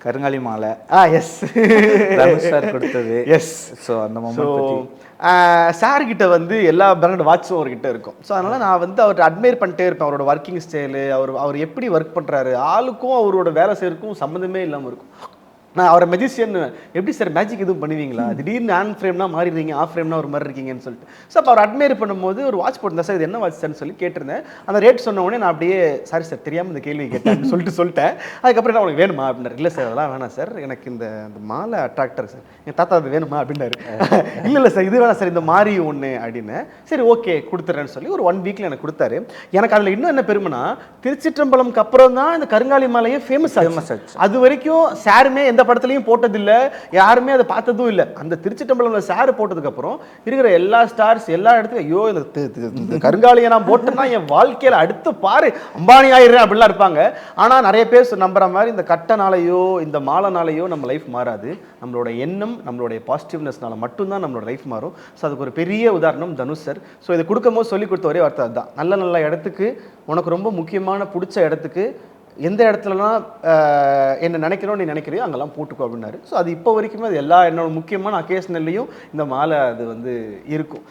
கருங்காலி மாலை. S. Dhanush sir கொடுத்தது. எஸ். ஸோ அந்த மொமெண்ட் பற்றி சார்கிட்ட வந்து எல்லா பிராண்ட் வாட்சும் அவர்கிட்ட இருக்கும். ஸோ அதனால் நான் வந்து அவர்கிட்ட அட்மையர் பண்ணிட்டே இருப்பேன். அவரோட ஒர்க்கிங் ஸ்டைலு, அவர் எப்படி ஒர்க் பண்ணுறாரு, ஆளுக்கும் அவரோட வேலை செய்யறதுக்கும் சம்மந்தமே இல்லாமல் இருக்கும். நான் அவரை மெஜிஷியன், எப்படி சார் மேஜிக் எதுவும் பண்ணுவீங்களா, திடீர்னு ஆன் ஃப்ரேம்னா மாறிடுறீங்க, ஆஃப் ஃப்ரேம்னா ஒரு மாதிரி இருக்கீங்கன்னு சொல்லிட்டு. ஸோ அப்போ அவர் அட்மையர் பண்ணும்போது ஒரு வாட்ச் போட்டிருந்தேன். சார் இது என்ன வாட்ச் சார்னு சொல்லி கேட்டிருந்தேன். அந்த ரேட் சொன்ன உடனே நான் அப்படியே சாரி சார் தெரியாமல் இந்த கேள்வி கேட்டேன் சொல்லிட்டேன். அதுக்கப்புறம் என்ன உனக்கு வேணுமா அப்படின்னாரு. இல்லை சார் அதெல்லாம் வேணாம் சார், எனக்கு இந்த மாலை அட்ராக்டர் சார், என் தாத்தா அது வேணுமா அப்படின்னாரு. இல்லை சார் இது வேணாம் சார், இந்த மாதிரி ஒன்று அப்படின்னு. சரி ஓகே கொடுத்துட்றேன்னு சொல்லி ஒரு 1 வீக்கில் எனக்கு கொடுத்தாரு. எனக்கு அதில் இன்னும் என்ன பெருமைனா, திருச்சிற்றம்பலம்க்கு அப்புறம் தான் இந்த கருங்காலி மாலையே ஃபேமஸ் ஆச்சு. அது வரைக்கும் சாருமே எந்த படத்துலையும் போட்டதில்லை, யாருமே அதை பார்த்ததும் இல்லை. அந்த திருச்சிற்றம்பலம்ல சார் போட்டதுக்கு அப்புறம் இருக்கிற எல்லா ஸ்டார்ஸ் எல்லா இடத்துலையும் ஐயோ இந்த கருங்காலியை நான் போட்டேன்னா என் வாழ்க்கையில் அடுத்து பாரு அம்பானி ஆயிடுறேன் அப்படிலாம் இருப்பாங்க. ஆனால் நிறைய பேர் நம்புற மாதிரி இந்த கட்டனாலேயோ இந்த மாலைனாலேயோ நம்ம லைஃப் மாறாது. நம்மளோட எண்ணம், நம்மளுடைய பாசிட்டிவ்னஸ்னால மட்டும்தான் நம்மளோட லைஃப் மாறும். ஸோ அதுக்கு ஒரு பெரிய உதாரணம் தனுஷ் சார். ஸோ இதை கொடுக்கும்போது சொல்லி கொடுத்த ஒரே வார்த்தை அதுதான், நல்ல நல்ல இடத்துக்கு, உனக்கு ரொம்ப முக்கியமான பிடிச்ச இடத்துக்கு, எந்த இடத்துலலாம் என்ன நினைக்கிறோம் நீ நினைக்கிறியோ அங்கெல்லாம் போட்டுக்கோ அப்படின்னாரு. ஸோ அது இப்போ வரைக்குமே அது எல்லா என்னோட முக்கியமான அக்கேஷன்லையும் இந்த மாலை அது வந்து இருக்கும்.